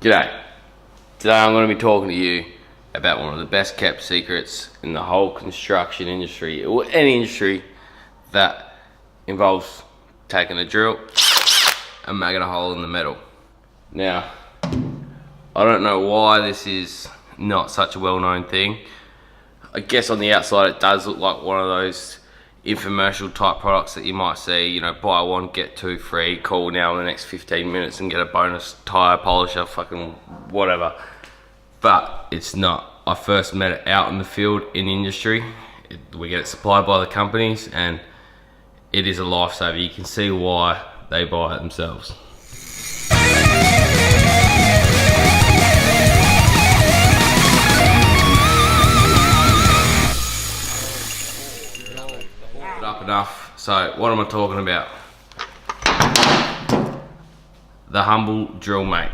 G'day. Today I'm going to be talking to you about one of the best kept secrets in the whole construction industry, or any industry that involves taking a drill and making a hole in the metal. Now, I don't know why this is not such a well-known thing. I guess on the outside it does look like one of those infomercial type products that you might see, you know, buy one get two free, call now in the next 15 minutes and get a bonus tire polisher, fucking whatever. But it's not. I first met it out in the field in the industry. We get it supplied by the companies and it is a lifesaver. You can see why they buy it themselves. Up enough. So what am I talking about? The humble Drillmate.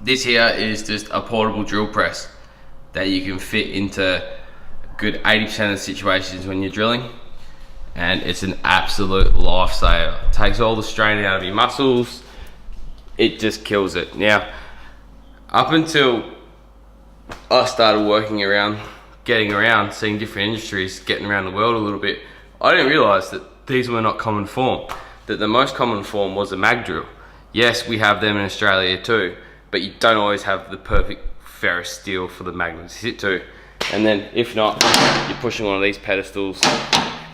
This here is just a portable drill press that you can fit into a good 80% of the situations when you're drilling, and it's an absolute lifesaver. It takes all the strain out of your muscles. It just kills it. Now, up until I started working around, getting around, seeing different industries, getting around the world a little bit, I didn't realise that these were not common form. That the most common form was a mag drill. Yes, we have them in Australia too, but you don't always have the perfect ferrous steel for the magnet to sit to. And then if not, you're pushing one of these pedestals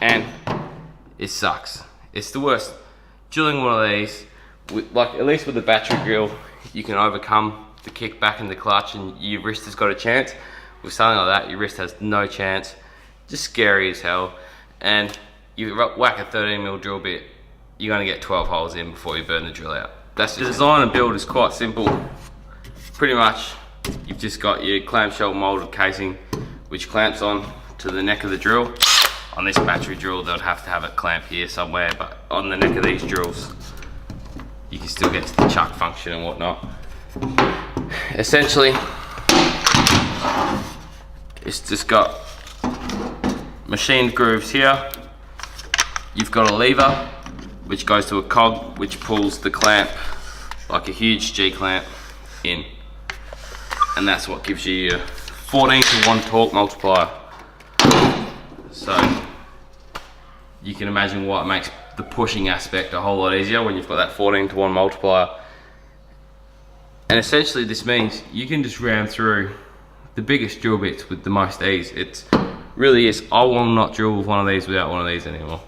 and it sucks. It's the worst. Drilling one of these, like at least with the battery drill, you can overcome the kick back in the clutch and your wrist has got a chance. With something like that, your wrist has no chance. Just scary as hell. And you whack a 13mm drill bit, you're gonna get 12 holes in before you burn the drill out. That's the design and build is quite simple. Pretty much, you've just got your clamshell molded casing, which clamps on to the neck of the drill. On this battery drill, they'd have to have it clamped here somewhere, but on the neck of these drills, you can still get to the chuck function and whatnot. Essentially, it's just got machined grooves here. You've got a lever which goes to a cog which pulls the clamp like a huge G-clamp in, and that's what gives you your 14:1 torque multiplier. So you can imagine what makes the pushing aspect a whole lot easier when you've got that 14:1 multiplier. And essentially this means you can just ram through the biggest drill bits with the most ease. It really is. I will not drill with one of these without one of these anymore.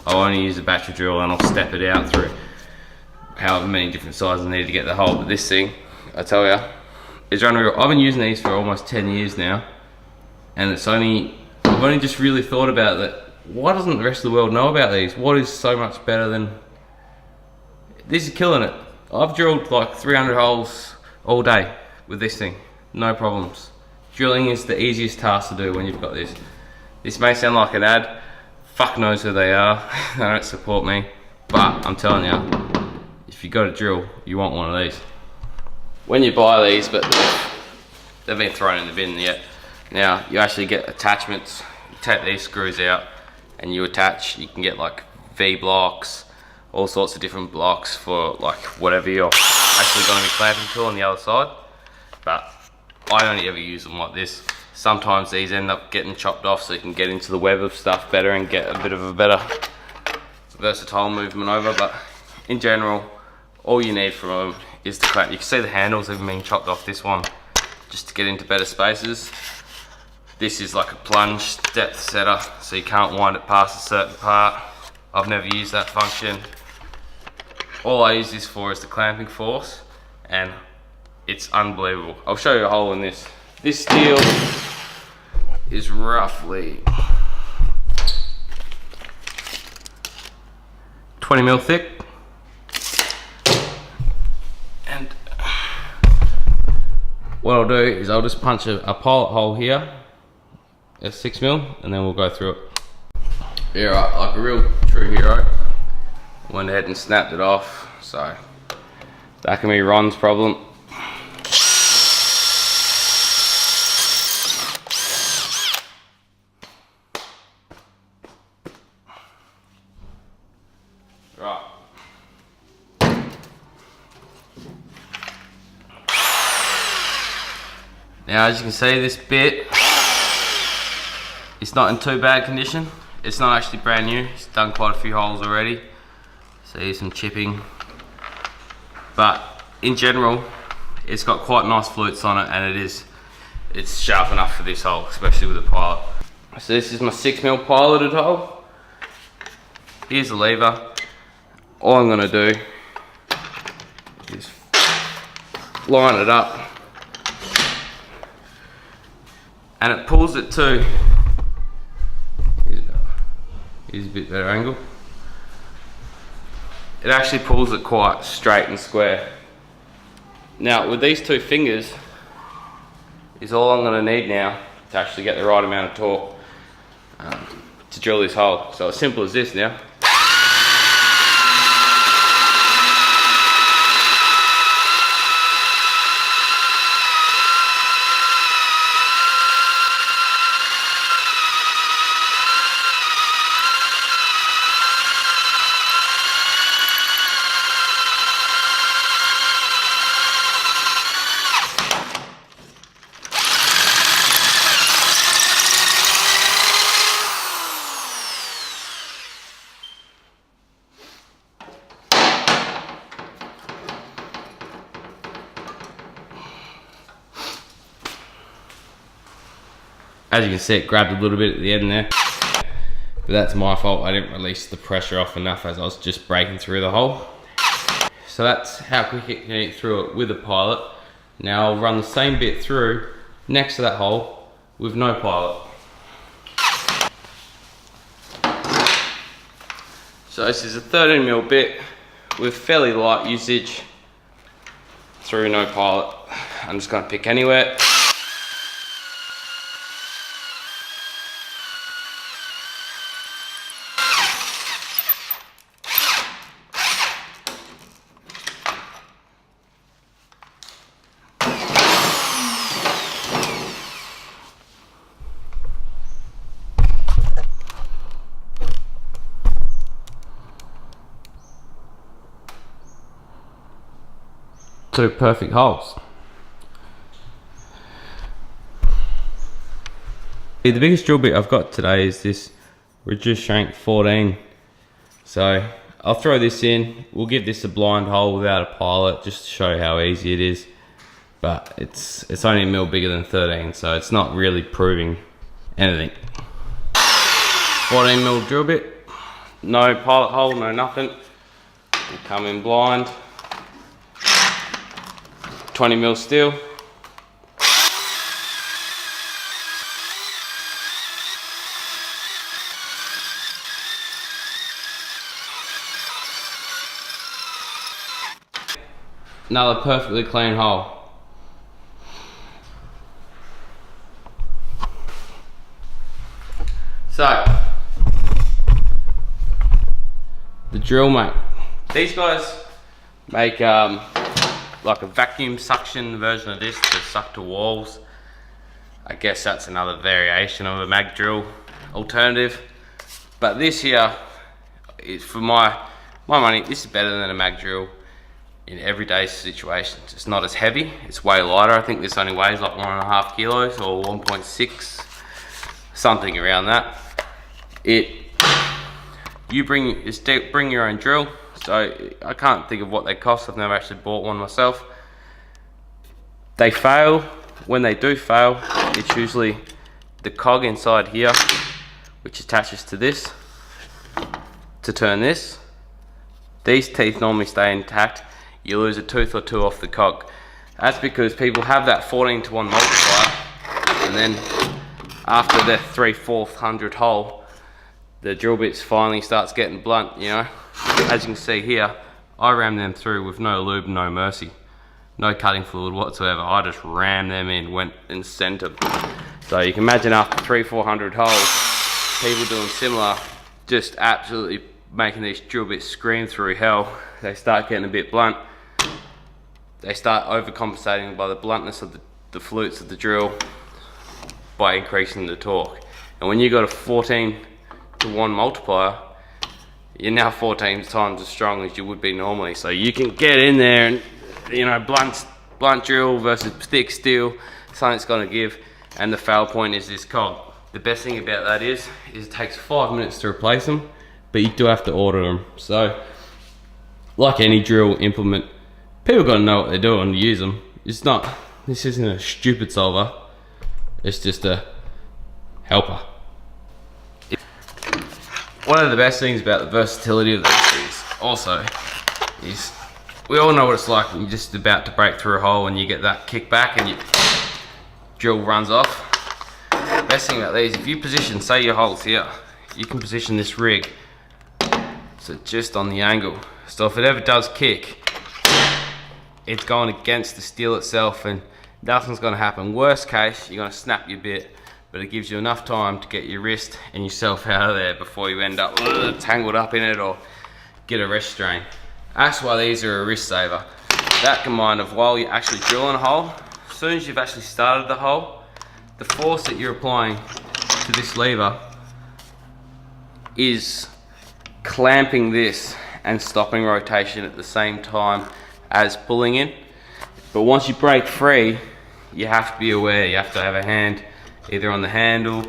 I'll only use a battery drill and I'll step it out through however many different sizes I need to get the hole. But this thing, I tell you, is unreal. I've been using these for almost 10 years now, and I've only just really thought about that. Why doesn't the rest of the world know about these? What is so much better than this? Is killing it. I've drilled like 300 holes all day with this thing, no problems. Drilling is the easiest task to do when you've got this. This may sound like an ad, fuck knows who they are, they don't support me, but I'm telling you, if you got a drill, you want one of these. When you buy these, but they've been thrown in the bin yet, now you actually get attachments. You take these screws out and you attach, you can get like V blocks, all sorts of different blocks for like whatever you're actually going to be clamping to on the other side. But I only ever use them like this. Sometimes these end up getting chopped off so you can get into the web of stuff better and get a bit of a better versatile movement over, but in general, all you need from them is the clamp. You can see the handles have been chopped off this one just to get into better spaces. This is like a plunge depth setter, so you can't wind it past a certain part. I've never used that function. All I use this for is the clamping force, and it's unbelievable. I'll show you a hole in this. This steel is roughly 20mm thick. And what I'll do is I'll just punch a pilot hole here at 6mm, and then we'll go through it. Yeah, right, like a real true hero. Went ahead and snapped it off, so that can be Ron's problem. Right. Now as you can see, this bit, it's not in too bad condition. It's not actually brand new. It's done quite a few holes already. See some chipping. But in general, it's got quite nice flutes on it, and it's sharp enough for this hole, especially with the pilot. So this is my 6mm piloted hole. Here's the lever. All I'm gonna do is line it up, and it pulls it to, here's a bit better angle. It actually pulls it quite straight and square. Now with these two fingers is all I'm going to need now to actually get the right amount of torque to drill this hole. So as simple as this now. As you can see, it grabbed a little bit at the end there, but that's my fault. I didn't release the pressure off enough as I was just breaking through the hole. So that's how quick it can eat through it with a pilot. Now I'll run the same bit through next to that hole with no pilot. So this is a 13mm bit with fairly light usage through no pilot. I'm just going to pick anywhere. Two perfect holes. The biggest drill bit I've got today is this reduced shank 14. So I'll throw this in. We'll give this a blind hole without a pilot just to show how easy it is. But it's only a mil bigger than 13, so it's not really proving anything. 14mm drill bit, no pilot hole, no nothing. We'll come in blind. 20mm steel. Another perfectly clean hole. So, the Drillmate. These guys make like a vacuum suction version of this to suck to walls. I guess that's another variation of a mag drill alternative. But this here is, for my money, this is better than a mag drill in everyday situations. It's not as heavy, it's way lighter. I think this only weighs like 1.5 kilos or 1.6, something around that. You bring your own drill. So I can't think of what they cost. I've never actually bought one myself. They fail. When they do fail, it's usually the cog inside here, which attaches to this to turn this. These teeth normally stay intact. You lose a tooth or two off the cog. That's because people have that 14:1 multiplier, and then after the 3/400 hole, the drill bits finally starts getting blunt, you know. As you can see here, I rammed them through with no lube, no mercy. No cutting fluid whatsoever. I just rammed them in, went and sent them. So you can imagine after 300-400 holes, people doing similar, just absolutely making these drill bits scream through hell. They start getting a bit blunt. They start overcompensating by the bluntness of the flutes of the drill by increasing the torque. And when you got a 14:1 multiplier, you're now 14 times as strong as you would be normally. So you can get in there and, you know, blunt drill versus thick steel. something it's going to give, and the fail point is this cog. The best thing about that is it takes 5 minutes to replace them, but you do have to order them. So like any drill implement, people got to know what they're doing to use them. This isn't a stupid solver, it's just a helper. One of the best things about the versatility of these is we all know what it's like when you're just about to break through a hole and you get that kick back and your drill runs off. The best thing about these, if you position, say your hole's here, you can position this rig so just on the angle. So if it ever does kick, it's going against the steel itself and nothing's going to happen. Worst case, you're going to snap your bit, but it gives you enough time to get your wrist and yourself out of there before you end up tangled up in it or get a wrist strain. That's why these are a wrist saver. That combined of while you're actually drilling a hole, as soon as you've actually started the hole, the force that you're applying to this lever is clamping this and stopping rotation at the same time as pulling in. But once you break free, you have to be aware, you have to have a hand either on the handle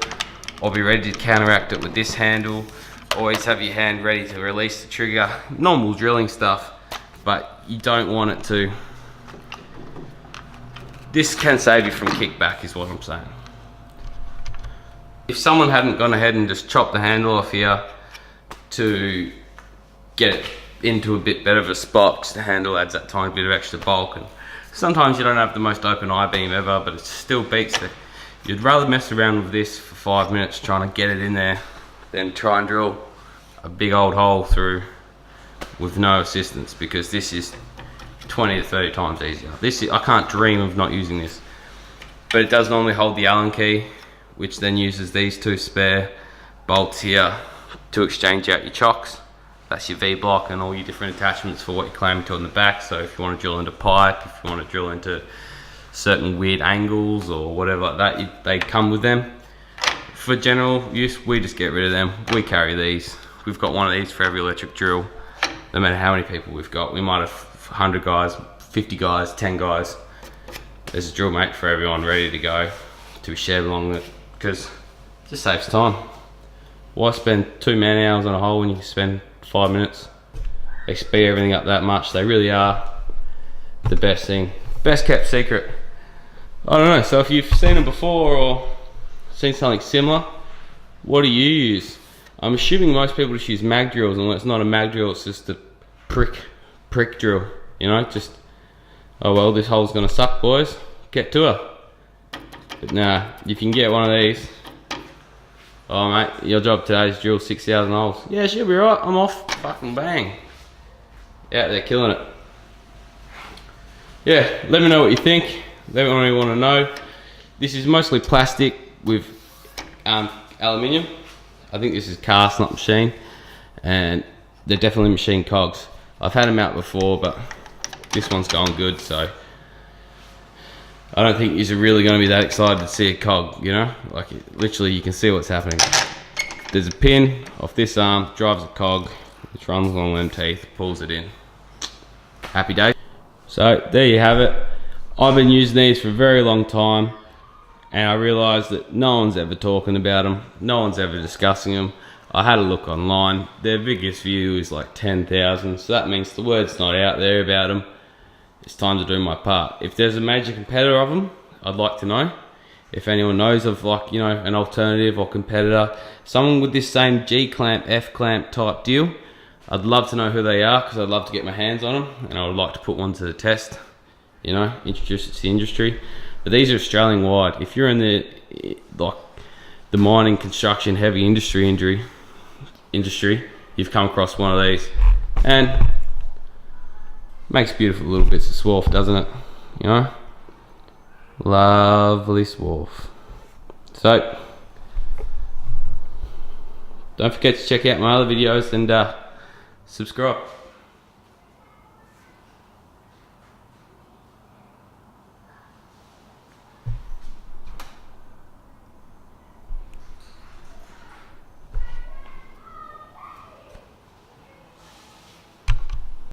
or be ready to counteract it with this handle. Always have your hand ready to release the trigger. Normal drilling stuff, but you don't want it to. This can save you from kickback is what I'm saying. If someone hadn't gone ahead and just chopped the handle off here to get it into a bit better of a spot, because the handle adds that tiny bit of extra bulk, and sometimes you don't have the most open I-beam ever, but it still beats the. You'd rather mess around with this for 5 minutes trying to get it in there than try and drill a big old hole through with no assistance, because this is 20 to 30 times easier. I can't dream of not using this, but it does normally hold the Allen key, which then uses these two spare bolts here to exchange out your chocks. That's your V-block and all your different attachments for what you're clamping to on the back. So if you want to drill into pipe, if you want to drill into certain weird angles or whatever like that, they come with them. For general use, we just get rid of them. We carry these. We've got one of these for every electric drill, no matter how many people we've got. We might have 100 guys, 50 guys, 10 guys. There's a Drillmate for everyone ready to go to be shared along with it, because it just saves time. Why spend 2 man hours on a hole when you can spend 5 minutes? They speed everything up that much. They really are the best thing. Best kept secret. I don't know, so if you've seen them before or seen something similar, what do you use? I'm assuming most people just use mag drills, and when it's not a mag drill, it's just a prick drill. You know, just, oh well, this hole's gonna suck, boys, get to her. But nah, if you can get one of these, oh mate, your job today is drill 6,000 holes. Yeah, she'll be right, I'm off, fucking bang. Yeah, they're killing it. Yeah, let me know what you think. Let me want to know. This is mostly plastic with aluminium. I think this is cast, not machine, and they're definitely machine cogs. I've had them out before, but this one's going good, so I don't think you're really going to be that excited to see a cog, you know? Like, literally, you can see what's happening. There's a pin off this arm, drives a cog, which runs along them teeth, pulls it in. Happy day. So, there you have it. I've been using these for a very long time, and I realised that no one's ever talking about them, no one's ever discussing them. I had a look online, their biggest view is like 10,000, so that means the word's not out there about them. It's time to do my part. If there's a major competitor of them, I'd like to know. If anyone knows of, like, you know, an alternative or competitor, someone with this same G-clamp, F-clamp type deal, I'd love to know who they are, because I'd love to get my hands on them, and I would like to put one to the test, you know, introduce it to the industry. But these are Australian wide. If you're in the, like, the mining, construction, heavy industry, you've come across one of these, and makes beautiful little bits of swarf, doesn't it? You know, lovely swarf. So don't forget to check out my other videos and subscribe.